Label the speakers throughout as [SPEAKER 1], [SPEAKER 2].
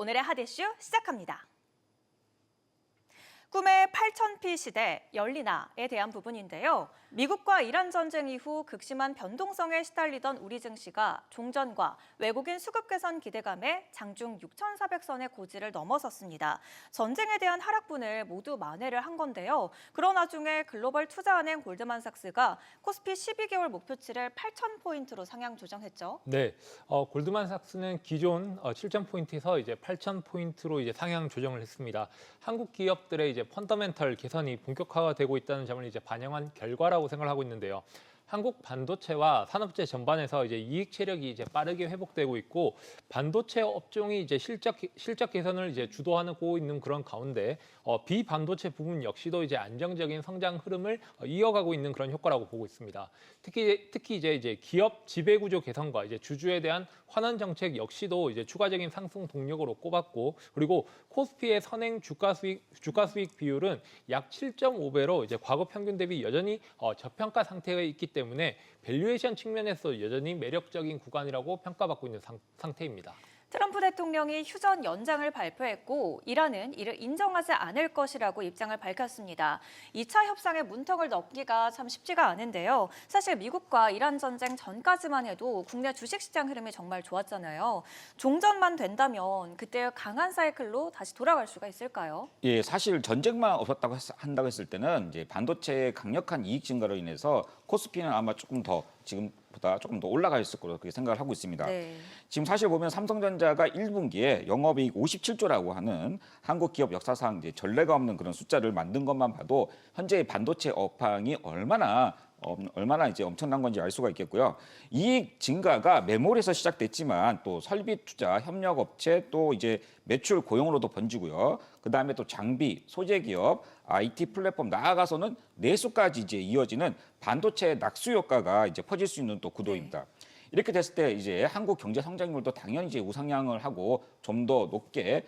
[SPEAKER 1] 오늘의 핫 이슈 시작합니다. 꿈의 8000피 시대 열리나에 대한 부분인데요. 미국과 이란 전쟁 이후 극심한 변동성에 시달리던 우리 증시가 종전과 외국인 수급 개선 기대감에 장중 6,400선의 고지를 넘어섰습니다. 전쟁에 대한 하락분을 모두 만회를 한 건데요. 그런 와중에 글로벌 투자은행 골드만삭스가 코스피 12개월 목표치를 8,000포인트로 상향 조정했죠.
[SPEAKER 2] 네, 골드만삭스는 기존 7,000포인트에서 이제 8,000포인트로 이제 상향 조정을 했습니다. 한국 기업들의 이제 펀더멘털 개선이 본격화가 되고 있다는 점을 이제 반영한 결과라고 생각하고 있는데요. 한국 반도체와 산업재 전반에서 이제 이익 체력이 이제 빠르게 회복되고 있고 반도체 업종이 이제 실적 개선을 이제 주도하고 있는 그런 가운데 비반도체 부분 역시도 이제 안정적인 성장 흐름을 이어가고 있는 그런 효과라고 보고 있습니다. 특히 이제 기업 지배 구조 개선과 이제 주주에 대한 환원 정책 역시도 이제 추가적인 상승 동력으로 꼽았고 그리고 코스피의 선행 주가 수익 비율은 약 7.5배로 이제 과거 평균 대비 여전히 저평가 상태에 있기 때문에 밸류에이션 측면에서 여전히 매력적인 구간이라고 평가받고 있는 상태입니다.
[SPEAKER 1] 트럼프 대통령이 휴전 연장을 발표했고 이란은 이를 인정하지 않을 것이라고 입장을 밝혔습니다. 2차 협상의 문턱을 넘기가 참 쉽지가 않은데요. 사실 미국과 이란 전쟁 전까지만 해도 국내 주식시장 흐름이 정말 좋았잖아요. 종전만 된다면 그때 강한 사이클로 다시 돌아갈 수가 있을까요?
[SPEAKER 3] 예, 사실 전쟁만 없었다고 한다고 했을 때는 이제 반도체의 강력한 이익 증가로 인해서 코스피는 아마 지금보다 조금 더 올라가 있을 거로 그렇게 생각을 하고 있습니다.
[SPEAKER 1] 네.
[SPEAKER 3] 지금 사실 보면 삼성전자가 1분기에 영업이익 57조라고 하는 한국 기업 역사상 이제 전례가 없는 그런 숫자를 만든 것만 봐도 현재의 반도체 업황이 얼마나 이제 엄청난 건지 알 수가 있겠고요. 이익 증가가 메모리에서 시작됐지만 또 설비 투자, 협력 업체 또 이제 매출 고용으로도 번지고요. 그다음에 또 장비, 소재 기업, IT 플랫폼 나아가서는 내수까지 이제 이어지는 반도체 낙수 효과가 이제 퍼질 수 있는 또 구도입니다. 네. 이렇게 됐을 때 이제 한국 경제 성장률도 당연히 이제 우상향을 하고 좀 더 높게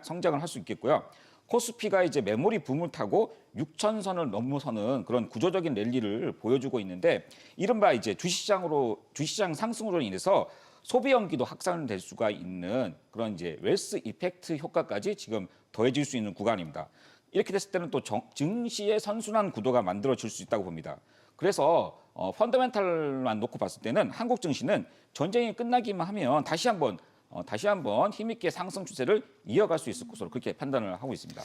[SPEAKER 3] 성장을 할 수 있겠고요. 코스피가 이제 메모리 붐을 타고 6,000선을 넘어서는 그런 구조적인 랠리를 보여주고 있는데 이른바 이제 주식시장 상승으로 인해서 소비 연기도 확산될 수가 있는 그런 이제 웰스 이펙트 효과까지 지금 더해질 수 있는 구간입니다. 이렇게 됐을 때는 또 증시의 선순환 구도가 만들어질 수 있다고 봅니다. 그래서 펀더멘탈만 놓고 봤을 때는 한국 증시는 전쟁이 끝나기만 하면 다시 한번 힘있게 상승 추세를 이어갈 수 있을 것으로 그렇게 판단을 하고 있습니다.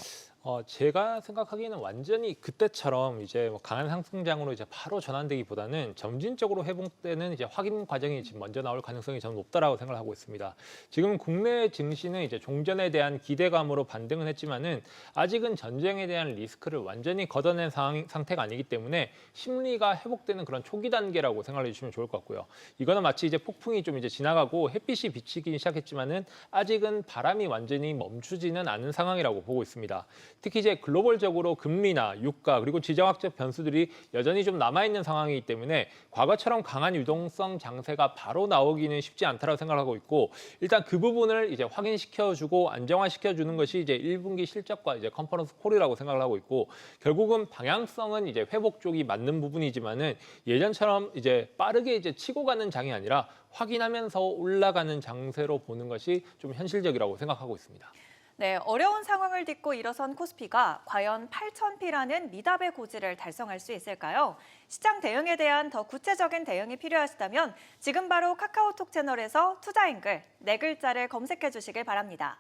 [SPEAKER 2] 제가 생각하기에는 완전히 그때처럼 이제 강한 상승장으로 이제 바로 전환되기보다는 점진적으로 회복되는 이제 확인 과정이 지금 먼저 나올 가능성이 저는 높다라고 생각을 하고 있습니다. 지금 국내 증시는 이제 종전에 대한 기대감으로 반등은 했지만은 아직은 전쟁에 대한 리스크를 완전히 걷어낸 상태가 아니기 때문에 심리가 회복되는 그런 초기 단계라고 생각해 주시면 좋을 것 같고요. 이거는 마치 이제 폭풍이 좀 이제 지나가고 햇빛이 비치기 시작했지만은 아직은 바람이 완전히 멈추지는 않은 상황이라고 보고 있습니다. 특히 이제 글로벌적으로 금리나 유가 그리고 지정학적 변수들이 여전히 좀 남아있는 상황이기 때문에 과거처럼 강한 유동성 장세가 바로 나오기는 쉽지 않다고 생각하고 있고 일단 그 부분을 이제 확인시켜주고 안정화시켜주는 것이 이제 1분기 실적과 이제 컨퍼런스 콜이라고 생각을 하고 있고 결국은 방향성은 이제 회복 쪽이 맞는 부분이지만은 예전처럼 이제 빠르게 이제 치고 가는 장이 아니라 확인하면서 올라가는 장세로 보는 것이 좀 현실적이라고 생각하고 있습니다.
[SPEAKER 1] 네, 어려운 상황을 딛고 일어선 코스피가 과연 8,000피라는 미답의 고지를 달성할 수 있을까요? 시장 대응에 대한 더 구체적인 대응이 필요하시다면 지금 바로 카카오톡 채널에서 투자인 글, 4글자를 검색해 주시길 바랍니다.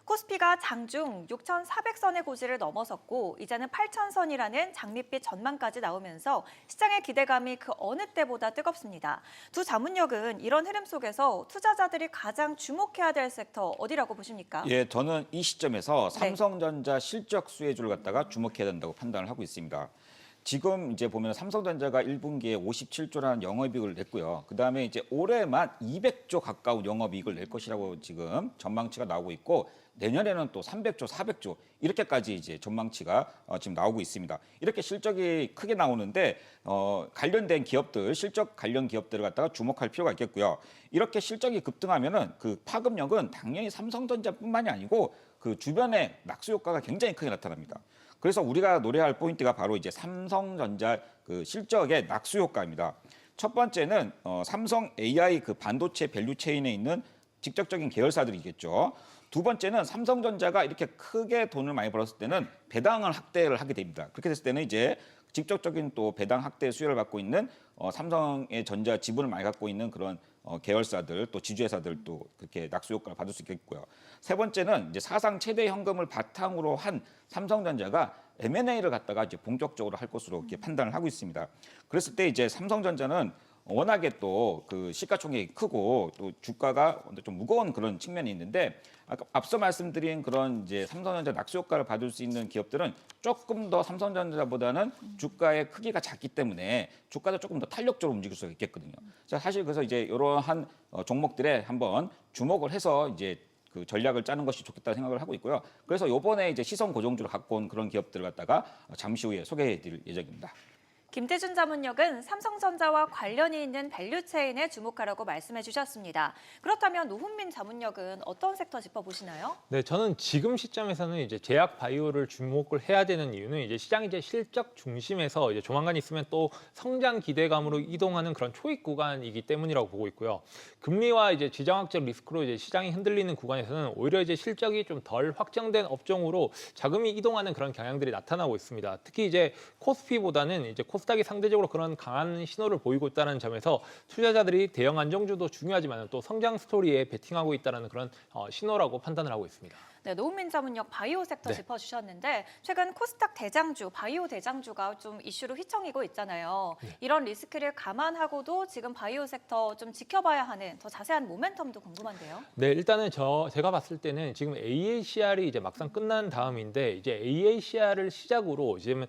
[SPEAKER 1] 코스피가 장중 6,400선의 고지를 넘어섰고 이제는 8,000선이라는 장밋빛 전망까지 나오면서 시장의 기대감이 그 어느 때보다 뜨겁습니다. 두 자문력은 이런 흐름 속에서 투자자들이 가장 주목해야 될 섹터 어디라고 보십니까?
[SPEAKER 3] 예, 저는 이 시점에서 삼성전자 실적 수혜주를 갖다가 주목해야 된다고 판단을 하고 있습니다. 지금 이제 보면 삼성전자가 1분기에 57조라는 영업이익을 냈고요. 그다음에 이제 올해만 200조 가까운 영업이익을 낼 것이라고 지금 전망치가 나오고 있고 내년에는 또 300조, 400조 이렇게까지 이제 전망치가 지금 나오고 있습니다. 이렇게 실적이 크게 나오는데 관련된 기업들, 실적 관련 기업들을 갖다가 주목할 필요가 있겠고요. 이렇게 실적이 급등하면은 그 파급력은 당연히 삼성전자뿐만이 아니고 그 주변의 낙수 효과가 굉장히 크게 나타납니다. 그래서 우리가 노려할 포인트가 바로 이제 삼성전자 그 실적의 낙수 효과입니다. 첫 번째는 삼성 AI 그 반도체 밸류 체인에 있는 직접적인 계열사들이겠죠. 두 번째는 삼성전자가 이렇게 크게 돈을 많이 벌었을 때는 배당을 확대를 하게 됩니다. 그렇게 됐을 때는 이제 직접적인 또 배당 확대 수요를 갖고 있는 삼성의 전자 지분을 많이 갖고 있는 그런 계열사들 또 지주회사들도 그렇게 낙수 효과를 받을 수 있겠고요. 세 번째는 이제 사상 최대 현금을 바탕으로 한 삼성전자가 M&A를 갖다가 이제 본격적으로 할 것으로 이렇게 판단을 하고 있습니다. 그랬을 때 이제 삼성전자는 워낙에 또 그 시가총액이 크고 또 주가가 좀 무거운 그런 측면이 있는데 아까 앞서 말씀드린 그런 이제 삼성전자 낙수 효과를 받을 수 있는 기업들은 조금 더 삼성전자보다는 주가의 크기가 작기 때문에 주가도 조금 더 탄력적으로 움직일 수가 있겠거든요. 자, 사실 그래서 이제 이러한 종목들에 한번 주목을 해서 이제 그 전략을 짜는 것이 좋겠다는 생각을 하고 있고요. 그래서 이번에 이제 시선 고정주를 갖고 온 그런 기업들을 갖다가 잠시 후에 소개해드릴 예정입니다.
[SPEAKER 1] 김태준 자문역은 삼성전자와 관련이 있는 밸류체인에 주목하라고 말씀해 주셨습니다. 그렇다면 노훈민 자문역은 어떤 섹터 짚어보시나요?
[SPEAKER 2] 네, 저는 지금 시점에서는 이제 제약 바이오를 주목을 해야 되는 이유는 이제 시장이 이제 실적 중심에서 이제 조만간 있으면 또 성장 기대감으로 이동하는 그런 초입 구간이기 때문이라고 보고 있고요. 금리와 이제 지정학적 리스크로 이제 시장이 흔들리는 구간에서는 오히려 이제 실적이 좀 덜 확정된 업종으로 자금이 이동하는 그런 경향들이 나타나고 있습니다. 특히 이제 코스피보다는 이제 코스닥이 상대적으로 그런 강한 신호를 보이고 있다는 점에서 투자자들이 대형 안정주도 중요하지만 또 성장 스토리에 베팅하고 있다는 그런 신호라고 판단을 하고 있습니다.
[SPEAKER 1] 네, 노훈민 자문역 바이오 섹터
[SPEAKER 2] 네.
[SPEAKER 1] 짚어주셨는데 최근 코스닥 대장주, 바이오 대장주가 좀 이슈로 휘청이고 있잖아요.
[SPEAKER 2] 네.
[SPEAKER 1] 이런 리스크를 감안하고도 지금 바이오 섹터 좀 지켜봐야 하는 더 자세한 모멘텀도 궁금한데요.
[SPEAKER 2] 네, 일단은 제가 봤을 때는 지금 AACR이 이제 막상 끝난 다음인데 이제 AACR을 시작으로 지금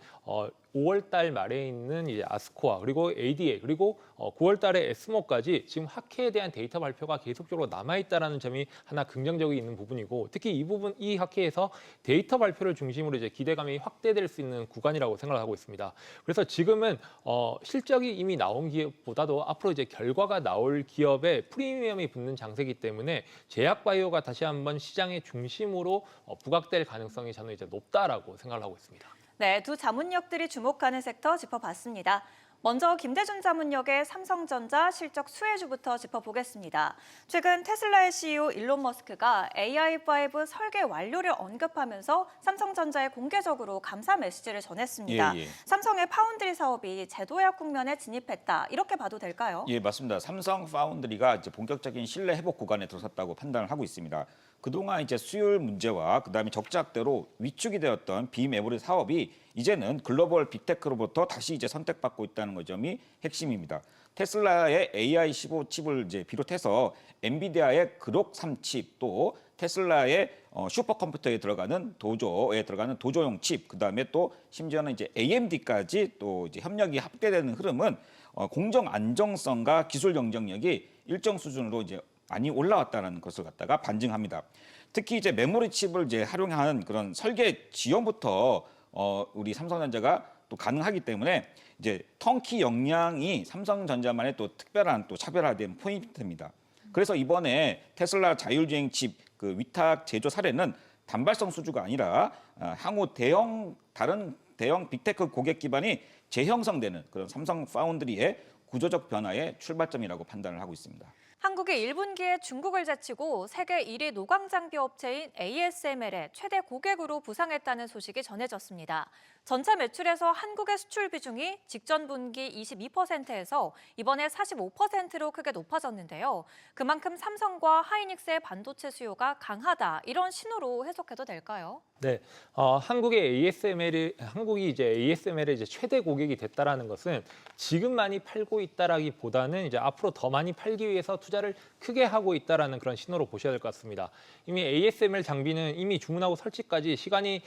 [SPEAKER 2] 5월 달 말에 있는 이제 아스코아 그리고 ADA 그리고 9월 달에 에스모까지 지금 학회에 대한 데이터 발표가 계속적으로 남아 있다라는 점이 하나 긍정적이 있는 부분이고 특히 이 학회에서 데이터 발표를 중심으로 이제 기대감이 확대될 수 있는 구간이라고 생각하고 있습니다. 그래서 지금은 실적이 이미 나온 기업보다도 앞으로 이제 결과가 나올 기업에 프리미엄이 붙는 장세이기 때문에 제약 바이오가 다시 한번 시장의 중심으로 부각될 가능성이 저는 이제 높다라고 생각을 하고 있습니다.
[SPEAKER 1] 네, 두 자문역들이 주목하는 섹터 짚어봤습니다. 먼저 김대준 자문역의 삼성전자 실적 수혜주부터 짚어보겠습니다. 최근 테슬라의 CEO 일론 머스크가 AI5 설계 완료를 언급하면서 삼성전자에 공개적으로 감사 메시지를 전했습니다. 삼성의 파운드리 사업이 제도약 국면에 진입했다. 이렇게 봐도 될까요?
[SPEAKER 3] 예, 맞습니다. 삼성 파운드리가 이제 본격적인 신뢰 회복 구간에 들어섰다고 판단을 하고 있습니다. 그동안 이제 수율 문제와 그다음에 적자학대로 위축이 되었던 비메모리 사업이 이제는 글로벌 빅테크로부터 다시 이제 선택받고 있다는 점이 핵심입니다. 테슬라의 AI15 칩을 이제 비롯해서 엔비디아의 그록 3칩 또 테슬라의 슈퍼컴퓨터에 들어가는 도조용 칩, 그다음에 또 심지어는 이제 AMD까지 또 이제 협력이 합계되는 흐름은 공정 안정성과 기술 경쟁력이 일정 수준으로 이제 많이 올라왔다는 것을 갖다가 반증합니다. 특히 이제 메모리 칩을 이제 활용한 그런 설계 지원부터 우리 삼성전자가 또 가능하기 때문에 이제 턴키 역량이 삼성전자만의 또 특별한 또 차별화된 포인트입니다. 그래서 이번에 테슬라 자율주행 칩 그 위탁 제조 사례는 단발성 수주가 아니라 향후 다른 대형 빅테크 고객 기반이 재형성되는 그런 삼성 파운드리의 구조적 변화의 출발점이라고 판단을 하고 있습니다.
[SPEAKER 1] 한국이 1분기에 중국을 제치고 세계 1위 노광장비 업체인 ASML의 최대 고객으로 부상했다는 소식이 전해졌습니다. 전체 매출에서 한국의 수출 비중이 직전 분기 22%에서 이번에 45%로 크게 높아졌는데요. 그만큼 삼성과 하이닉스의 반도체 수요가 강하다 이런 신호로 해석해도 될까요?
[SPEAKER 2] 네, 한국이 이제 ASML의 이제 최대 고객이 됐다라는 것은 지금 많이 팔고 있다라기보다는 이제 앞으로 더 많이 팔기 위해서 투자를 크게 하고 있다라는 그런 신호로 보셔야 될 것 같습니다. 이미 ASML 장비는 이미 주문하고 설치까지 시간이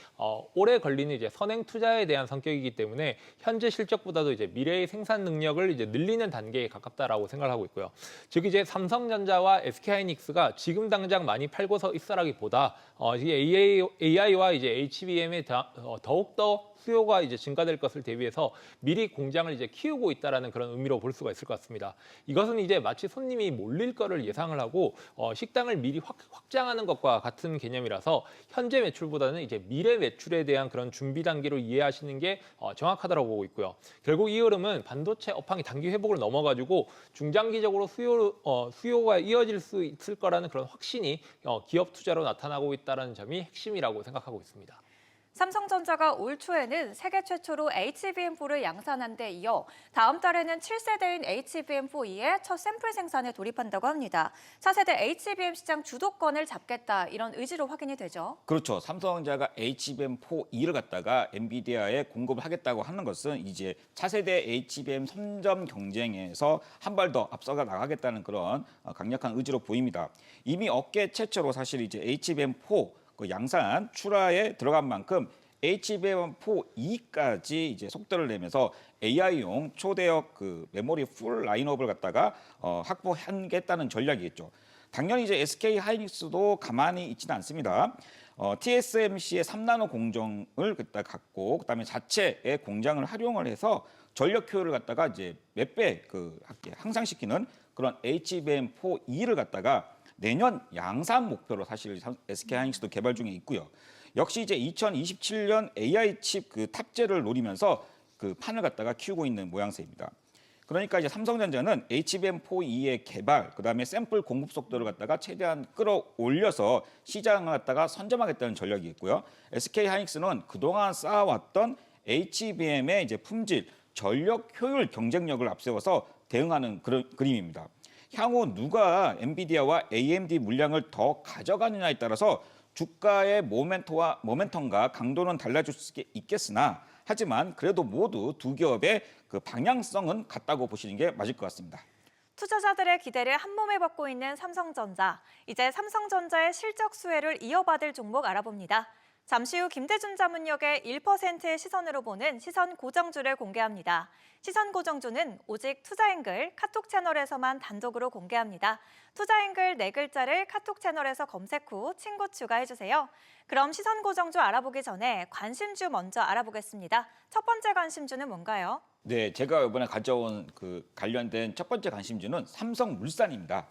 [SPEAKER 2] 오래 걸리는 이제 선행 투자에 대한 성격이기 때문에 현재 실적보다도 이제 미래의 생산 능력을 이제 늘리는 단계에 가깝다라고 생각을 하고 있고요. 즉 이제 삼성전자와 SK하이닉스가 지금 당장 많이 팔고서 있어라기보다 AI와 이제 HBM에 더욱더 수요가 이제 증가될 것을 대비해서 미리 공장을 이제 키우고 있다라는 그런 의미로 볼 수가 있을 것 같습니다. 이것은 이제 마치 손님이 몰려 몰릴 거를 예상을 하고 식당을 미리 확장하는 것과 같은 개념이라서 현재 매출보다는 이제 미래 매출에 대한 그런 준비 단계로 이해하시는 게 정확하다고 보고 있고요. 결국 이 흐름은 반도체 업황이 단기 회복을 넘어가지고 중장기적으로 수요가 이어질 수 있을 거라는 그런 확신이 기업 투자로 나타나고 있다는 점이 핵심이라고 생각하고 있습니다.
[SPEAKER 1] 삼성전자가 올 초에는 세계 최초로 HBM4를 양산한 데 이어 다음 달에는 7세대인 HBM4E의 첫 샘플 생산에 돌입한다고 합니다. 차세대 HBM 시장 주도권을 잡겠다 이런 의지로 확인이 되죠.
[SPEAKER 3] 그렇죠. 삼성전자가 HBM4E를 갖다가 엔비디아에 공급을 하겠다고 하는 것은 이제 차세대 HBM 선점 경쟁에서 한 발 더 앞서가 나가겠다는 그런 강력한 의지로 보입니다. 이미 업계 최초로 사실 이제 HBM4 그 양산 출하에 들어간 만큼 HBM4E까지 이제 속도를 내면서 AI용 초대역 그 메모리 풀 라인업을 갖다가 확보하겠다는 전략이겠죠. 당연히 이제 SK 하이닉스도 가만히 있지는 않습니다. TSMC의 3나노 공정을 갖고 그다음에 자체의 공장을 활용을 해서 전력 효율을 갖다가 이제 몇 배 향상시키는 그런 HBM4E를 갖다가 내년 양산 목표로 사실 SK 하이닉스도 개발 중에 있고요. 역시 이제 2027년 AI 칩 그 탑재를 노리면서 그 판을 갖다가 키우고 있는 모양새입니다. 그러니까 이제 삼성전자는 HBM4E의 개발, 그다음에 샘플 공급 속도를 갖다가 최대한 끌어올려서 시장을 갖다가 선점하겠다는 전략이 있고요. SK 하이닉스는 그동안 쌓아왔던 HBM의 이제 품질, 전력 효율 경쟁력을 앞세워서 대응하는 그런 그림입니다. 향후 누가 엔비디아와 AMD 물량을 더 가져가느냐에 따라서 주가의 모멘텀과 강도는 달라질 수 있겠으나 하지만 그래도 모두 두 기업의 그 방향성은 같다고 보시는 게 맞을 것 같습니다.
[SPEAKER 1] 투자자들의 기대를 한몸에 받고 있는 삼성전자. 이제 삼성전자의 실적 수혜를 이어받을 종목 알아봅니다. 잠시 후 김대준 자문역의 1%의 시선으로 보는 시선 고정주를 공개합니다. 시선 고정주는 오직 투자앵글 카톡 채널에서만 단독으로 공개합니다. 투자앵글 4글자를 카톡 채널에서 검색 후 친구 추가해주세요. 그럼 시선 고정주 알아보기 전에 관심주 먼저 알아보겠습니다. 첫 번째 관심주는 뭔가요?
[SPEAKER 3] 네, 제가 이번에 가져온 그 관련된 첫 번째 관심주는 삼성물산입니다.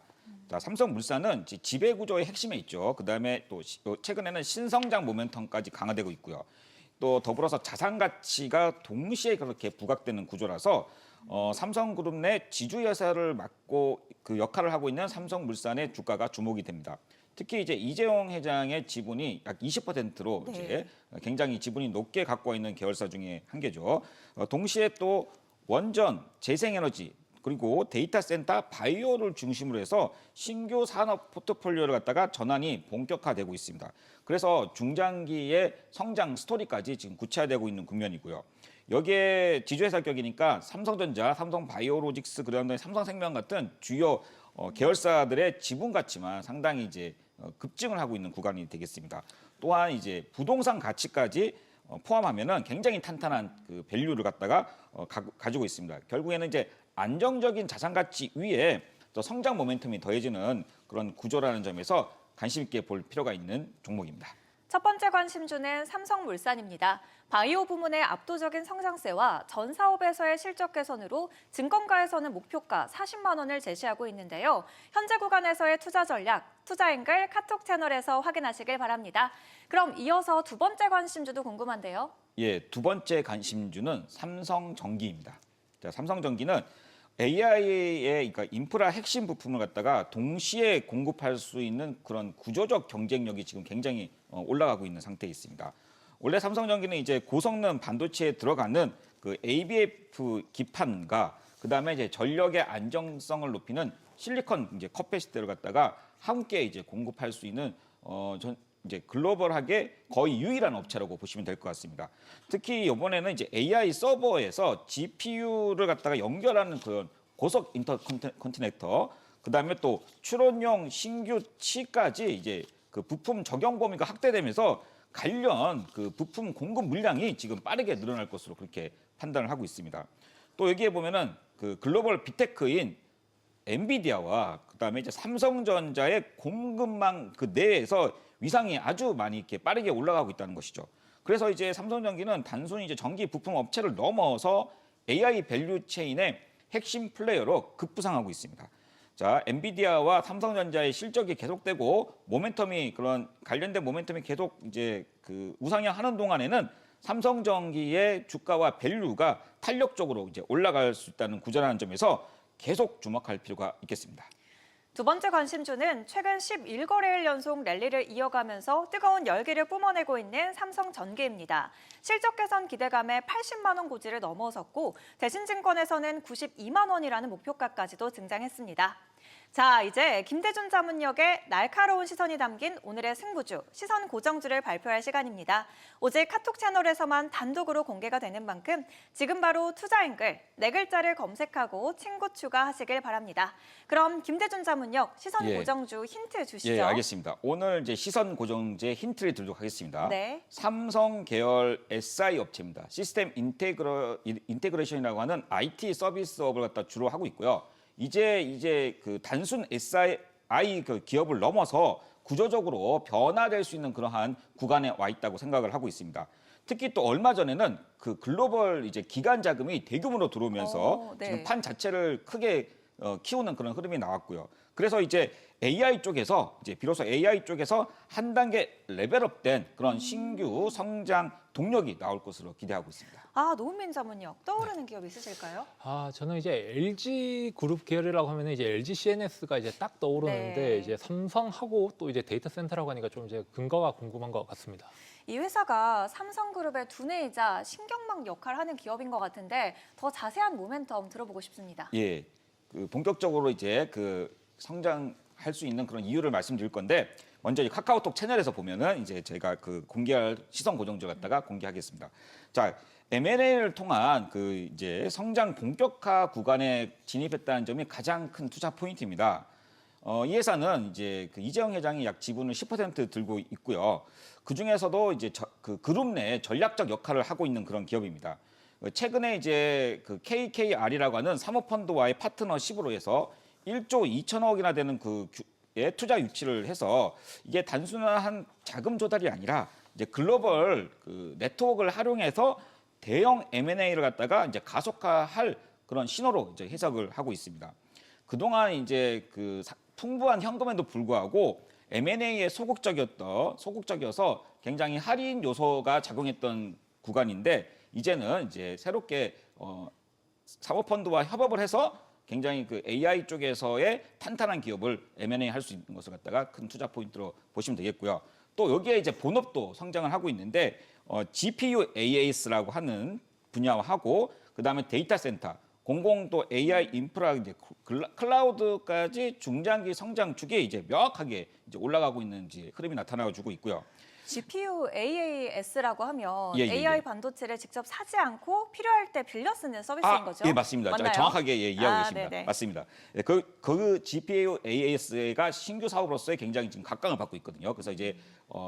[SPEAKER 3] 자, 삼성물산은 지배 구조의 핵심에 있죠. 그다음에 또 최근에는 신성장 모멘텀까지 강화되고 있고요. 또 더불어서 자산 가치가 동시에 그렇게 부각되는 구조라서 삼성그룹 내 지주 회사를 맡고 그 역할을 하고 있는 삼성물산의 주가가 주목이 됩니다. 특히 이제 이재용 회장의 지분이 약 20%로
[SPEAKER 1] 네.
[SPEAKER 3] 이제 굉장히 지분이 높게 갖고 있는 계열사 중에 한 개죠. 동시에 또 원전, 재생에너지 그리고 데이터 센터, 바이오를 중심으로 해서 신규 산업 포트폴리오를 갖다가 전환이 본격화되고 있습니다. 그래서 중장기의 성장 스토리까지 지금 구체화되고 있는 국면이고요. 여기에 지주회사 격이니까 삼성전자, 삼성바이오로직스, 그다음에 삼성생명 같은 주요 계열사들의 지분 가치만 상당히 이제 급증을 하고 있는 구간이 되겠습니다. 또한 이제 부동산 가치까지 포함하면은 굉장히 탄탄한 그 밸류를 갖다가 가지고 있습니다. 결국에는 이제 안정적인 자산 가치 위에 또 성장 모멘텀이 더해지는 그런 구조라는 점에서 관심 있게 볼 필요가 있는 종목입니다.
[SPEAKER 1] 첫 번째 관심주는 삼성물산입니다. 바이오 부문의 압도적인 성장세와 전 사업에서의 실적 개선으로 증권가에서는 목표가 40만 원을 제시하고 있는데요. 현재 구간에서의 투자 전략, 투자앵글 카톡 채널에서 확인하시길 바랍니다. 그럼 이어서 두 번째 관심주도 궁금한데요.
[SPEAKER 3] 예, 두 번째 관심주는 삼성전기입니다. 자, 삼성전기는 AI의 그러니까 인프라 핵심 부품을 갖다가 동시에 공급할 수 있는 그런 구조적 경쟁력이 지금 굉장히 올라가고 있는 상태에 있습니다. 원래 삼성전기는 이제 고성능 반도체에 들어가는 그 ABF 기판과 그다음에 이제 전력의 안정성을 높이는 실리콘 이제 커패시티를 갖다가 함께 이제 공급할 수 있는 이제 글로벌하게 거의 유일한 업체라고 보시면 될 것 같습니다. 특히 이번에는 이제 AI 서버에서 GPU를 갖다가 연결하는 그런 고속 인터컨넥터, 그다음에 또 추론용 신규 칩까지 이제 그 부품 적용 범위가 확대되면서 관련 그 부품 공급 물량이 지금 빠르게 늘어날 것으로 그렇게 판단을 하고 있습니다. 또 여기에 보면은 그 글로벌 빅테크인 엔비디아와 그다음에 이제 삼성전자의 공급망 그 내에서 위상이 아주 많이 이렇게 빠르게 올라가고 있다는 것이죠. 그래서 이제 삼성전기는 단순히 이제 전기 부품 업체를 넘어서 AI 밸류 체인의 핵심 플레이어로 급부상하고 있습니다. 자, 엔비디아와 삼성전자의 실적이 계속되고 모멘텀이 그런 관련된 모멘텀이 계속 이제 그 우상향하는 동안에는 삼성전기의 주가와 밸류가 탄력적으로 이제 올라갈 수 있다는 구조라는 점에서 계속 주목할 필요가 있겠습니다.
[SPEAKER 1] 두 번째 관심주는 최근 11거래일 연속 랠리를 이어가면서 뜨거운 열기를 뿜어내고 있는 삼성전기입니다. 실적 개선 기대감에 80만 원 고지를 넘어섰고 대신증권에서는 92만 원이라는 목표가까지도 등장했습니다. 자, 이제 김대준 자문역의 날카로운 시선이 담긴 오늘의 승부주, 시선 고정주를 발표할 시간입니다. 오직 카톡 채널에서만 단독으로 공개가 되는 만큼 지금 바로 투자앵글, 네 글자를 검색하고 친구 추가하시길 바랍니다. 그럼 김대준 자문역 시선
[SPEAKER 3] 예.
[SPEAKER 1] 고정주 힌트 주시죠.
[SPEAKER 3] 예, 알겠습니다. 오늘 이제 시선 고정제 힌트를 드리도록 하겠습니다.
[SPEAKER 1] 네.
[SPEAKER 3] 삼성 계열 SI 업체입니다. 시스템 인테그레이션이라고 하는 IT 서비스업을 갖다 주로 하고 있고요. 이제 그 단순 SI 그 기업을 넘어서 구조적으로 변화될 수 있는 그러한 구간에 와 있다고 생각을 하고 있습니다. 특히 또 얼마 전에는 그 글로벌 이제 기관 자금이 대규모로 들어오면서
[SPEAKER 1] 네.
[SPEAKER 3] 지금 판 자체를 크게 키우는 그런 흐름이 나왔고요. 그래서 이제 AI 쪽에서 이제 비로소 AI 쪽에서 한 단계 레벨업된 그런 신규 성장 동력이 나올 것으로 기대하고 있습니다.
[SPEAKER 1] 아, 노은민 자문역 떠오르는 기업 있으실까요?
[SPEAKER 2] 저는 이제 LG 그룹 계열이라고 하면 이제 LG CNS가 이제 딱 떠오르는데
[SPEAKER 1] 네.
[SPEAKER 2] 이제 삼성하고 또 이제 데이터 센터라고 하니까 좀 이제 근거가 궁금한 것 같습니다.
[SPEAKER 1] 이 회사가 삼성그룹의 두뇌이자 신경망 역할을 하는 기업인 것 같은데 더 자세한 모멘텀 들어보고 싶습니다.
[SPEAKER 3] 예, 그 본격적으로 이제 그 성장할 수 있는 그런 이유를 말씀드릴 건데 먼저 이 카카오톡 채널에서 보면은 이제 제가 그 공개할 시선 고정주 갖다가 공개하겠습니다. 자, M&A를 통한 그 이제 성장 본격화 구간에 진입했다는 점이 가장 큰 투자 포인트입니다. 이 회사는 이제 그 이재용 회장이 약 지분을 10% 들고 있고요. 그 중에서도 이제 그 그룹 내 전략적 역할을 하고 있는 그런 기업입니다. 최근에 이제 그 KKR이라고 하는 사모펀드와의 파트너십으로 해서 1조 2천억이나 되는 그 투자 유치를 해서 이게 단순한 자금 조달이 아니라 이제 글로벌 그 네트워크를 활용해서 대형 M&A를 갖다가 이제 가속화할 그런 신호로 이제 해석을 하고 있습니다. 그동안 이제 그 풍부한 현금에도 불구하고 M&A에 소극적이어서 굉장히 할인 요소가 작용했던 구간인데 이제는 이제 새롭게 사모펀드와 협업을 해서 굉장히 그 AI 쪽에서의 탄탄한 기업을 M&A 할 수 있는 것을 갖다가 큰 투자 포인트로 보시면 되겠고요. 또 여기에 이제 본업도 성장을 하고 있는데 GPU AAS라고 하는 분야하고 그다음에 데이터 센터, 공공 또 AI 인프라 이제 클라우드까지 중장기 성장 축에 이제 명확하게 이제 올라가고 있는 흐름이 나타나주고 있고요.
[SPEAKER 1] GPU AAS라고 하면
[SPEAKER 3] 예.
[SPEAKER 1] AI 반도체를 직접 사지 않고 필요할 때 빌려 쓰는 서비스인 거죠?
[SPEAKER 3] 예, 맞습니다.
[SPEAKER 1] 맞나요?
[SPEAKER 3] 정확하게 이해하고 계십니다.
[SPEAKER 1] 네네.
[SPEAKER 3] 맞습니다. 예, 그 GPU AAS가 신규 사업으로서의 굉장히 지금 각광을 받고 있거든요. 그래서 이제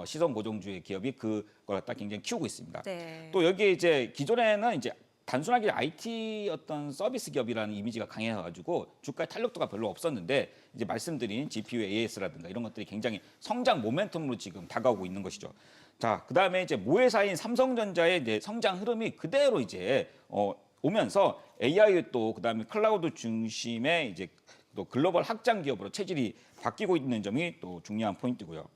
[SPEAKER 3] 시선 고정주의 기업이 그걸 갖다 굉장히 키우고 있습니다.
[SPEAKER 1] 네.
[SPEAKER 3] 또 여기에 이제 기존에는 이제 단순하게 IT 어떤 서비스 기업이라는 이미지가 강해가지고 주가의 탄력도가 별로 없었는데 이제 말씀드린 GPU AS라든가 이런 것들이 굉장히 성장 모멘텀으로 지금 다가오고 있는 것이죠. 자, 그다음에 이제 모회사인 삼성전자의 이제 성장 흐름이 그대로 이제 오면서 AI 또 그다음에 클라우드 중심의 이제 또 글로벌 확장 기업으로 체질이 바뀌고 있는 점이 또 중요한 포인트고요.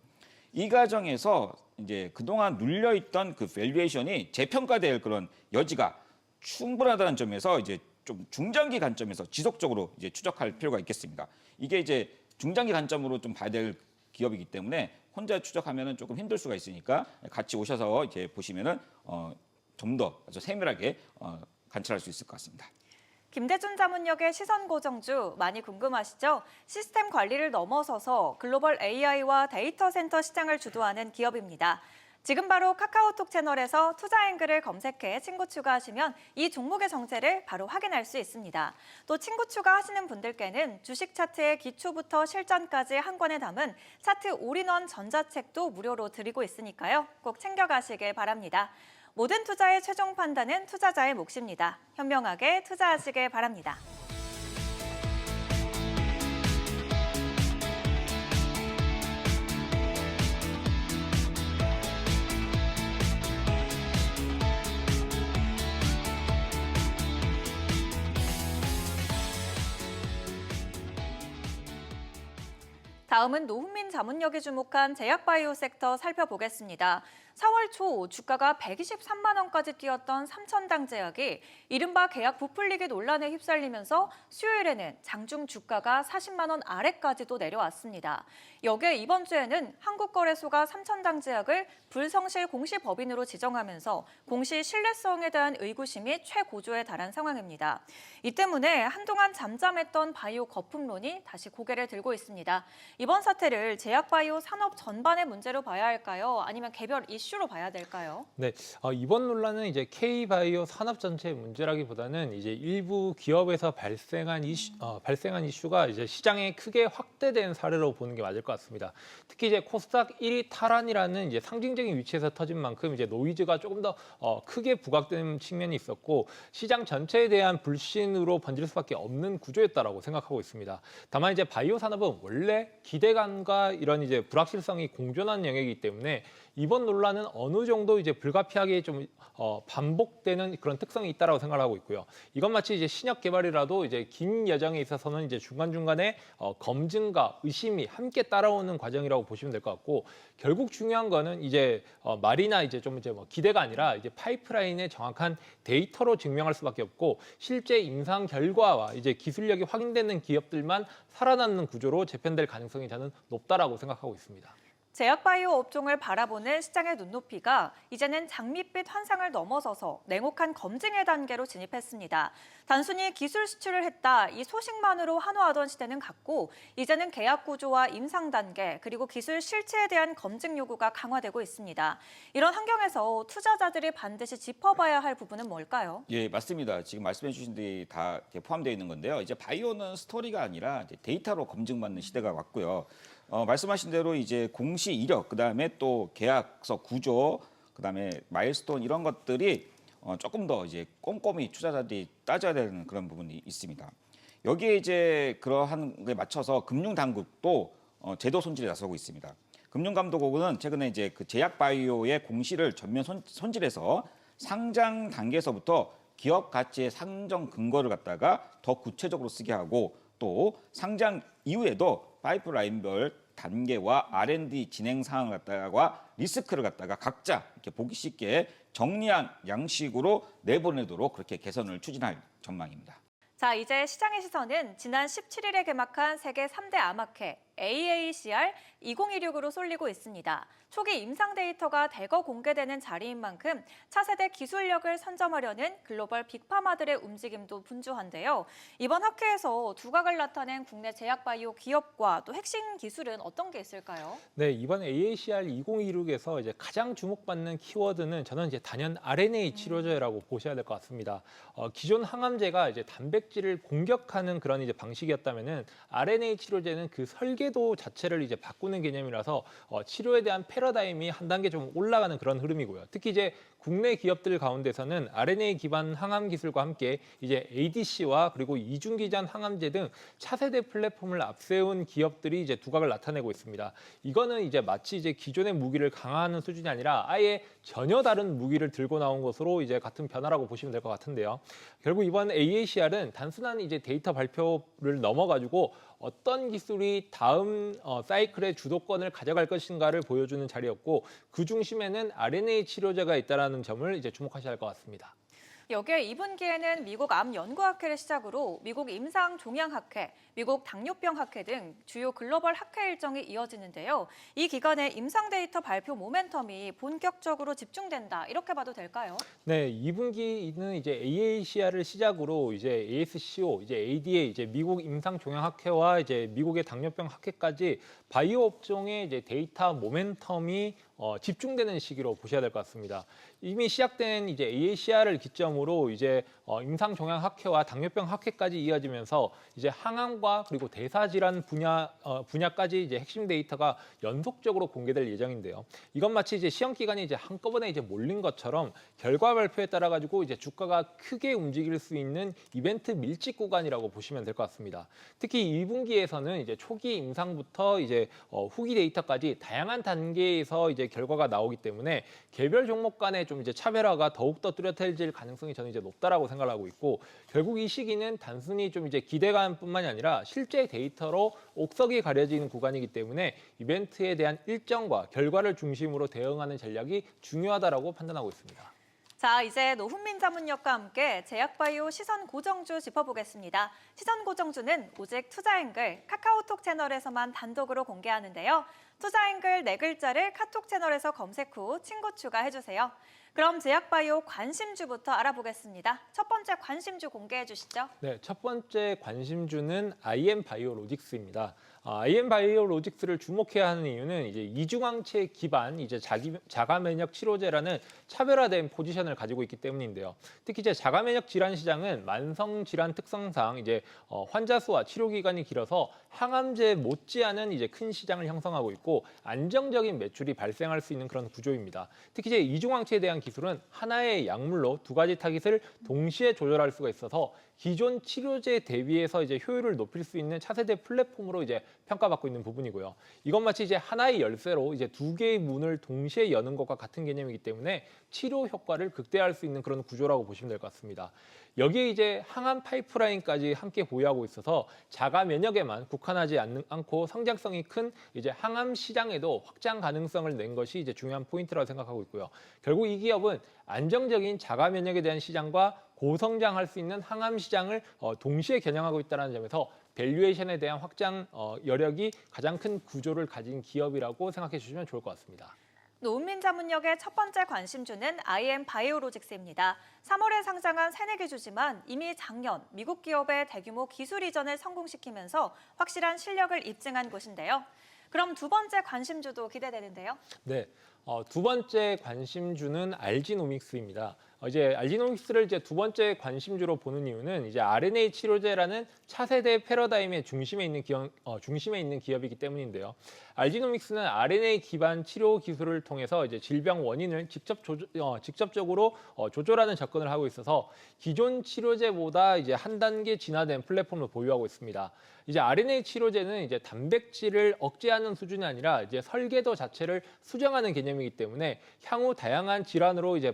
[SPEAKER 3] 이 과정에서 이제 그동안 눌려 있던 그 밸류에이션이 재평가될 그런 여지가 충분하다는 점에서 이제 좀 중장기 관점에서 지속적으로 이제 추적할 필요가 있겠습니다. 이게 이제 중장기 관점으로 좀 봐야 될 기업이기 때문에 혼자 추적하면은 조금 힘들 수가 있으니까 같이 오셔서 이제 보시면은 좀 더 아주 세밀하게 관찰할 수 있을 것 같습니다.
[SPEAKER 1] 김대준 자문역의 시선 고정주 많이 궁금하시죠? 시스템 관리를 넘어서서 글로벌 AI와 데이터 센터 시장을 주도하는 기업입니다. 지금 바로 카카오톡 채널에서 투자앵글을 검색해 친구 추가하시면 이 종목의 정체를 바로 확인할 수 있습니다. 또 친구 추가하시는 분들께는 주식 차트의 기초부터 실전까지 한 권에 담은 차트 올인원 전자책도 무료로 드리고 있으니까요. 꼭 챙겨가시길 바랍니다. 모든 투자의 최종 판단은 투자자의 몫입니다. 현명하게 투자하시길 바랍니다. 다음은 노훈민 자문역이 주목한 제약바이오 섹터 살펴보겠습니다. 4월 초 주가가 123만 원까지 뛰었던 삼천당 제약이 이른바 계약 부풀리기 논란에 휩쓸리면서 수요일에는 장중 주가가 40만 원 아래까지도 내려왔습니다. 여기에 이번 주에는 한국거래소가 삼천당 제약을 불성실 공시법인으로 지정하면서 공시 신뢰성에 대한 의구심이 최고조에 달한 상황입니다. 이 때문에 한동안 잠잠했던 바이오 거품론이 다시 고개를 들고 있습니다. 이번 사태를 제약바이오 산업 전반의 문제로 봐야 할까요? 아니면 개별 이슈로 봐야 될까요?
[SPEAKER 2] 네, 이번 논란은 이제 K바이오 산업 전체의 문제라기보다는 이제 일부 기업에서 발생한 이슈가 이제 시장에 크게 확대된 사례로 보는 게 맞을 것 같습니다. 특히 이제 코스닥 1위 탈환이라는 이제 상징적인 위치에서 터진 만큼 이제 노이즈가 조금 더 크게 부각되는 측면이 있었고 시장 전체에 대한 불신으로 번질 수밖에 없는 구조였다라고 생각하고 있습니다. 다만 이제 바이오 산업은 원래 기대감과 이런 이제 불확실성이 공존한 영역이기 때문에 이번 논란은 어느 정도 이제 불가피하게 좀 반복되는 그런 특성이 있다라고 생각하고 있고요. 이건 마치 이제 신약 개발이라도 이제 긴 여정에 있어서는 이제 중간중간에 검증과 의심이 함께 따라오는 과정이라고 보시면 될 것 같고 결국 중요한 거는 이제 말이나 이제 좀 이제 뭐 기대가 아니라 이제 파이프라인의 정확한 데이터로 증명할 수밖에 없고 실제 임상 결과와 이제 기술력이 확인되는 기업들만 살아남는 구조로 재편될 가능성이 저는 높다라고 생각하고 있습니다.
[SPEAKER 1] 제약바이오 업종을 바라보는 시장의 눈높이가 이제는 장밋빛 환상을 넘어서서 냉혹한 검증의 단계로 진입했습니다. 단순히 기술 수출을 했다 이 소식만으로 한화하던 시대는 갔고 이제는 계약 구조와 임상 단계 그리고 기술 실체에 대한 검증 요구가 강화되고 있습니다. 이런 환경에서 투자자들이 반드시 짚어봐야 할 부분은 뭘까요?
[SPEAKER 3] 예, 맞습니다. 지금 말씀해 주신 데 다 포함되어 있는 건데요. 이제 바이오는 스토리가 아니라 이제 데이터로 검증받는 시대가 왔고요. 말씀하신 대로 이제 공시 이력, 그다음에 또 계약서 구조, 그다음에 마일스톤 이런 것들이 조금 더 이제 꼼꼼히 투자자들이 따져야 되는 그런 부분이 있습니다. 여기에 이제 그러한 게 맞춰서 금융당국도 제도 손질에 나서고 있습니다. 금융감독원은 최근에 이제 그 제약바이오의 공시를 전면 손질해서 상장 단계에서부터 기업 가치의 상정 근거를 갖다가 더 구체적으로 쓰게 하고 또 상장 이후에도 파이프라인별 단계와 R&D 진행 상황을 갖다가 리스크를 갖다가 각자 이렇게 보기 쉽게 정리한 양식으로 내보내도록 그렇게 개선을 추진할 전망입니다.
[SPEAKER 1] 자, 이제 시장의 시선은 지난 17일에 개막한 세계 3대 암학회 AACR 2016으로 쏠리고 있습니다. 초기 임상 데이터가 대거 공개되는 자리인 만큼 차세대 기술력을 선점하려는 글로벌 빅파마들의 움직임도 분주한데요. 이번 학회에서 두각을 나타낸 국내 제약바이오 기업과 또 핵심 기술은 어떤 게 있을까요?
[SPEAKER 2] 네, 이번 AACR 2016에서 이제 가장 주목받는 키워드는 저는 이제 단연 RNA 치료제라고 보셔야 될 것 같습니다. 기존 항암제가 이제 단백질을 공격하는 그런 이제 방식이었다면은 RNA 치료제는 그 설계도 자체를 이제 바꾸는 개념이라서 치료에 대한 패러다임이 한 단계 좀 올라가는 그런 흐름이고요. 특히 이제 국내 기업들 가운데서는 RNA 기반 항암 기술과 함께 이제 ADC와 그리고 이중기전 항암제 등 차세대 플랫폼을 앞세운 기업들이 이제 두각을 나타내고 있습니다. 이거는 이제 마치 이제 기존의 무기를 강화하는 수준이 아니라 아예 전혀 다른 무기를 들고 나온 것으로 이제 같은 변화라고 보시면 될 것 같은데요. 결국 이번 AACR은 단순한 이제 데이터 발표를 넘어가지고 어떤 기술이 다음 사이클의 주도권을 가져갈 것인가를 보여주는 자리였고 그 중심에는 RNA 치료제가 있다는 점을 이제 주목하셔야 할 것 같습니다.
[SPEAKER 1] 여기에 2분기에는 미국 암연구학회를 시작으로 미국 임상종양학회, 미국 당뇨병학회 등 주요 글로벌 학회 일정이 이어지는데요. 이 기간에 임상 데이터 발표 모멘텀이 본격적으로 집중된다. 이렇게 봐도 될까요?
[SPEAKER 2] 네, 2분기는 이제 AACR을 시작으로 이제 ASCO, 이제 ADA, 이제 미국 임상종양학회와 이제 미국의 당뇨병학회까지 바이오 업종의 이제 데이터 모멘텀이 집중되는 시기로 보셔야 될 것 같습니다. 이미 시작된 이제 AACR을 기점으로 이제 임상종양학회와 당뇨병학회까지 이어지면서 이제 항암과 그리고 대사질환 분야까지 이제 핵심 데이터가 연속적으로 공개될 예정인데요. 이건 마치 이제 시험 기간이 이제 한꺼번에 이제 몰린 것처럼 결과 발표에 따라 가지고 이제 주가가 크게 움직일 수 있는 이벤트 밀집 구간이라고 보시면 될 것 같습니다. 특히 2분기에서는 이제 초기 임상부터 이제 후기 데이터까지 다양한 단계에서 이제 이제 결과가 나오기 때문에 개별 종목 간의 좀 이제 차별화가 더욱더 뚜렷해질 가능성이 저는 이제 높다라고 생각하고 있고, 결국 이 시기는 단순히 좀 이제 기대감뿐만이 아니라 실제 데이터로 옥석이 가려지는 구간이기 때문에 이벤트에 대한 일정과 결과를 중심으로 대응하는 전략이 중요하다라고 판단하고 있습니다.
[SPEAKER 1] 자, 이제 노훈민 자문역과 함께 제약바이오 시선 고정주 짚어보겠습니다. 시선 고정주는 오직 투자앵글 카카오톡 채널에서만 단독으로 공개하는데요. 투자앵글 네 글자를 카톡 채널에서 검색 후 친구 추가해주세요. 그럼 제약바이오 관심주부터 알아보겠습니다. 첫 번째 관심주 공개해 주시죠.
[SPEAKER 2] 네, 첫 번째 관심주는 IM바이오로직스입니다. IM바이오로직스를 주목해야 하는 이유는 이제 이중항체 기반 이제 자가 면역 치료제라는 차별화된 포지션을 가지고 있기 때문인데요. 특히 이제 자가 면역 질환 시장은 만성 질환 특성상 이제 환자 수와 치료 기간이 길어서 항암제 못지않은 이제 큰 시장을 형성하고 있고 안정적인 매출이 발생할 수 있는 그런 구조입니다. 특히 이제 이중항체에 대한 기술은 하나의 약물로 두 가지 타깃을 동시에 조절할 수가 있어서 기존 치료제 대비해서 이제 효율을 높일 수 있는 차세대 플랫폼으로 이제 평가받고 있는 부분이고요. 이건 마치 이제 하나의 열쇠로 이제 두 개의 문을 동시에 여는 것과 같은 개념이기 때문에 치료 효과를 극대화할 수 있는 그런 구조라고 보시면 될 것 같습니다. 여기에 이제 항암 파이프라인까지 함께 보유하고 있어서 자가 면역에만 국한하지 않고 성장성이 큰 이제 항암 시장에도 확장 가능성을 낸 것이 이제 중요한 포인트라고 생각하고 있고요. 결국 이 기업은 안정적인 자가 면역에 대한 시장과 고성장할 수 있는 항암 시장을 동시에 겨냥하고 있다는 점에서 밸류에이션에 대한 확장 여력이 가장 큰 구조를 가진 기업이라고 생각해 주시면 좋을 것 같습니다.
[SPEAKER 1] 노은민 자문역의 첫 번째 관심주는 IM바이오로직스입니다. 3월에 상장한 새내기 주지만 이미 작년 미국 기업의 대규모 기술 이전을 성공시키면서 확실한 실력을 입증한 곳인데요. 그럼 두 번째 관심주도 기대되는데요.
[SPEAKER 2] 네, 두 번째 관심주는 알지노믹스입니다. 이제 알지노믹스를 이제 두 번째 관심주로 보는 이유는 이제 RNA 치료제라는 차세대 패러다임의 중심에 있는 기업이기 때문인데요. 알지노믹스는 RNA 기반 치료 기술을 통해서 이제 질병 원인을 직접적으로 조절하는 접근을 하고 있어서 기존 치료제보다 이제 한 단계 진화된 플랫폼을 보유하고 있습니다. 이제 RNA 치료제는 이제 단백질을 억제하는 수준이 아니라 이제 설계도 자체를 수정하는 개념이기 때문에 향후 다양한 질환으로 이제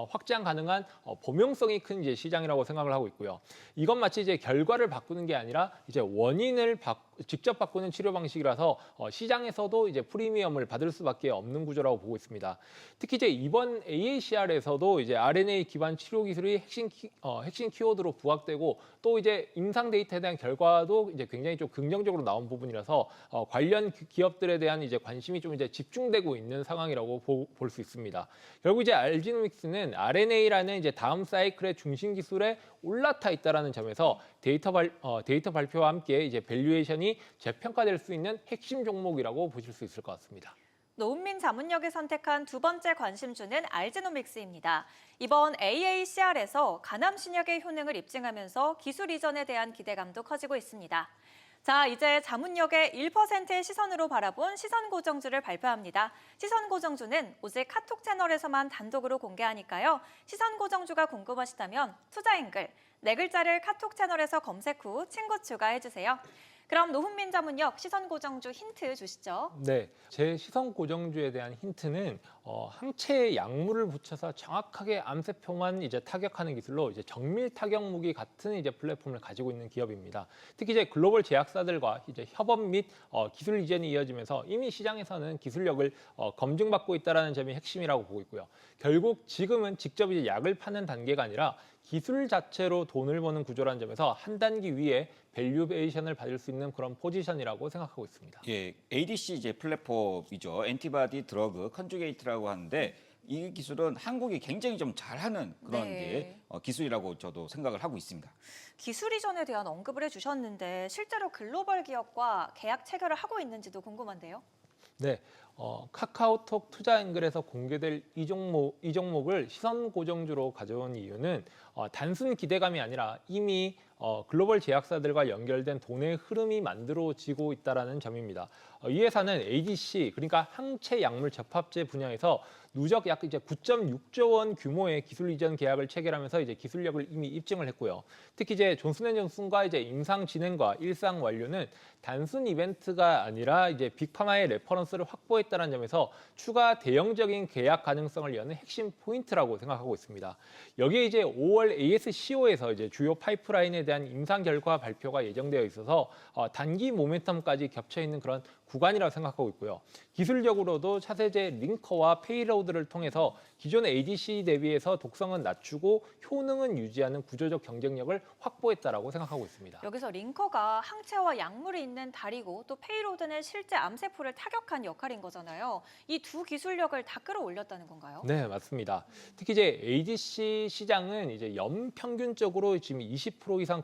[SPEAKER 2] 확장 가능한 범용성이 큰 이제 시장이라고 생각을 하고 있고요. 이건 마치 이제 결과를 바꾸는 게 아니라 이제 원인을 직접 바꾸는 치료 방식이라서 시장에서도 이제 프리미엄을 받을 수밖에 없는 구조라고 보고 있습니다. 특히 이제 이번 AACR에서도 이제 RNA 기반 치료 기술이 핵심 키워드로 부각되고 또 이제 임상 데이터에 대한 결과도 이제 굉장히 좀 긍정적으로 나온 부분이라서 관련 기업들에 대한 이제 관심이 좀 이제 집중되고 있는 상황이라고 볼 수 있습니다. 결국 이제 알지노믹스는 RNA라는 이제 다음 사이클의 중심 기술에 올라타 있다라는 점에서 데이터 발표와 함께 이제 밸류에이션이 재평가될 수 있는 핵심 종목이라고 보실 수 있을 것 같습니다.
[SPEAKER 1] 노은민 자문역이 선택한 두 번째 관심주는 알지노믹스입니다. 이번 AACR에서 간암 신약의 효능을 입증하면서 기술 이전에 대한 기대감도 커지고 있습니다. 자, 이제 자문역의 1%의 시선으로 바라본 시선 고정주를 발표합니다. 시선 고정주는 오직 카톡 채널에서만 단독으로 공개하니까요. 시선 고정주가 궁금하시다면 투자앵글 네 글자를 카톡 채널에서 검색 후 친구 추가해주세요. 그럼 노훈민 자문역 시선 고정주 힌트 주시죠.
[SPEAKER 2] 네, 제 시선 고정주에 대한 힌트는 항체에 약물을 붙여서 정확하게 암세포만 이제 타격하는 기술로 이제 정밀 타격 무기 같은 이제 플랫폼을 가지고 있는 기업입니다. 특히 이제 글로벌 제약사들과 이제 협업 및 기술 이전이 이어지면서 이미 시장에서는 기술력을 검증받고 있다라는 점이 핵심이라고 보고 있고요. 결국 지금은 직접 이제 약을 파는 단계가 아니라 기술 자체로 돈을 버는 구조라는 점에서 한 단계 위에 밸류에이션을 받을 수 있는 그런 포지션이라고 생각하고 있습니다.
[SPEAKER 3] 예, ADC 이제 플랫폼이죠. 엔티바디 드러그 컨주게이트라고 하는데 이 기술은 한국이 굉장히 좀 잘하는 그런
[SPEAKER 1] 네.
[SPEAKER 3] 기술이라고 저도 생각을 하고 있습니다.
[SPEAKER 1] 기술 이전에 대한 언급을 해주셨는데 실제로 글로벌 기업과 계약 체결을 하고 있는지도 궁금한데요.
[SPEAKER 2] 네, 카카오톡 투자앵글에서 공개될 이 종목을 시선 고정주로 가져온 이유는 단순 기대감이 아니라 이미 글로벌 제약사들과 연결된 돈의 흐름이 만들어지고 있다는 점입니다. 이 회사는 ADC, 그러니까 항체 약물 접합제 분야에서 누적 약 이제 9.6조 원 규모의 기술 이전 계약을 체결하면서 이제 기술력을 이미 입증을 했고요. 특히 이제 존슨앤존슨과 이제 임상 진행과 일상 완료는 단순 이벤트가 아니라 이제 빅파마의 레퍼런스를 확보했다는 점에서 추가 대형적인 계약 가능성을 여는 핵심 포인트라고 생각하고 있습니다. 여기에 이제 5월 ASCO에서 이제 주요 파이프라인에 대한 임상 결과 발표가 예정되어 있어서 단기 모멘텀까지 겹쳐 있는 그런 구간이라고 생각하고 있고요. 기술적으로도 차세대 링커와 페이로드를 통해서 기존의 ADC 대비해서 독성은 낮추고 효능은 유지하는 구조적 경쟁력을 확보했다라고 생각하고 있습니다.
[SPEAKER 1] 여기서 링커가 항체와 약물이 있는 다리고 또 페이로드는 실제 암세포를 타격한 역할인 거잖아요. 이 두 기술력을 다 끌어올렸다는 건가요?
[SPEAKER 2] 네, 맞습니다. 특히 이제 ADC 시장은 이제 연평균적으로 지금 20% 이상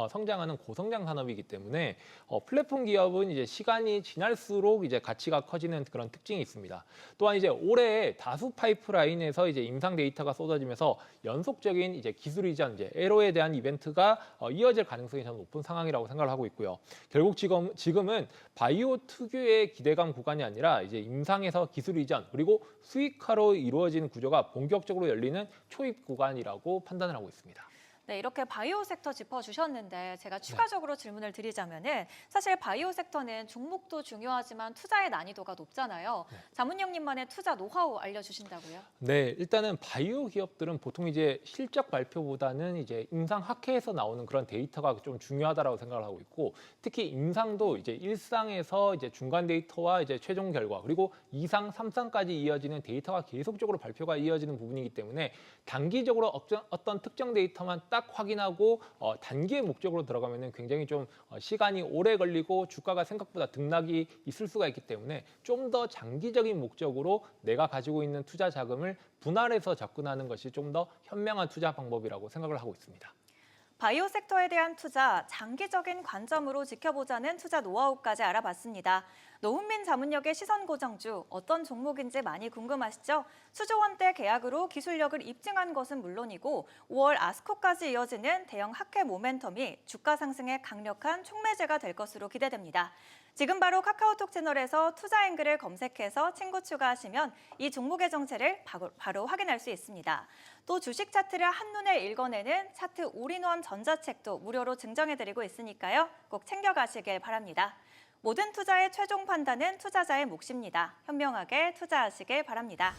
[SPEAKER 2] 성장하는 고성장 산업이기 때문에 플랫폼 기업은 이제 시간이 지날수록 이제 가치가 커지는 그런 특징이 있습니다. 또한 이제 올해 다수 파이프라인에서 이제 임상 데이터가 쏟아지면서 연속적인 이제 기술 이전, 이제 LO에 대한 이벤트가 이어질 가능성이 저는 높은 상황이라고 생각을 하고 있고요. 결국 지금은 바이오 특유의 기대감 구간이 아니라 이제 임상에서 기술 이전 그리고 수익화로 이루어지는 구조가 본격적으로 열리는 초입 구간이라고 판단을 하고 있습니다.
[SPEAKER 1] 네, 이렇게 바이오 섹터 짚어주셨는데 제가 추가적으로 질문을 드리자면은 사실 바이오 섹터는 종목도 중요하지만 투자의 난이도가 높잖아요. 자문형님만의 투자 노하우 알려주신다고요?
[SPEAKER 2] 네, 일단은 바이오 기업들은 보통 이제 실적 발표보다는 이제 임상 학회에서 나오는 그런 데이터가 좀 중요하다라고 생각을 하고 있고, 특히 임상도 이제 1상에서 이제 중간 데이터와 이제 최종 결과 그리고 2상, 3상까지 이어지는 데이터가 계속적으로 발표가 이어지는 부분이기 때문에 단기적으로 어떤 특정 데이터만 딱 확인하고 단기의 목적으로 들어가면은 굉장히 좀 시간이 오래 걸리고 주가가 생각보다 등락이 있을 수가 있기 때문에 좀 더 장기적인 목적으로 내가 가지고 있는 투자 자금을 분할해서 접근하는 것이 좀 더 현명한 투자 방법이라고 생각을 하고 있습니다.
[SPEAKER 1] 바이오 섹터에 대한 투자, 장기적인 관점으로 지켜보자는 투자 노하우까지 알아봤습니다. 노훈민 자문역의 시선 고정주, 어떤 종목인지 많이 궁금하시죠? 수조 원대 계약으로 기술력을 입증한 것은 물론이고 5월 아스코까지 이어지는 대형 학회 모멘텀이 주가 상승에 강력한 촉매제가 될 것으로 기대됩니다. 지금 바로 카카오톡 채널에서 투자 앵글을 검색해서 친구 추가하시면 이 종목의 정체를 바로 확인할 수 있습니다. 또 주식 차트를 한눈에 읽어내는 차트 올인원 전자책도 무료로 증정해드리고 있으니까요. 꼭 챙겨가시길 바랍니다. 모든 투자의 최종 판단은 투자자의 몫입니다. 현명하게 투자하시길 바랍니다.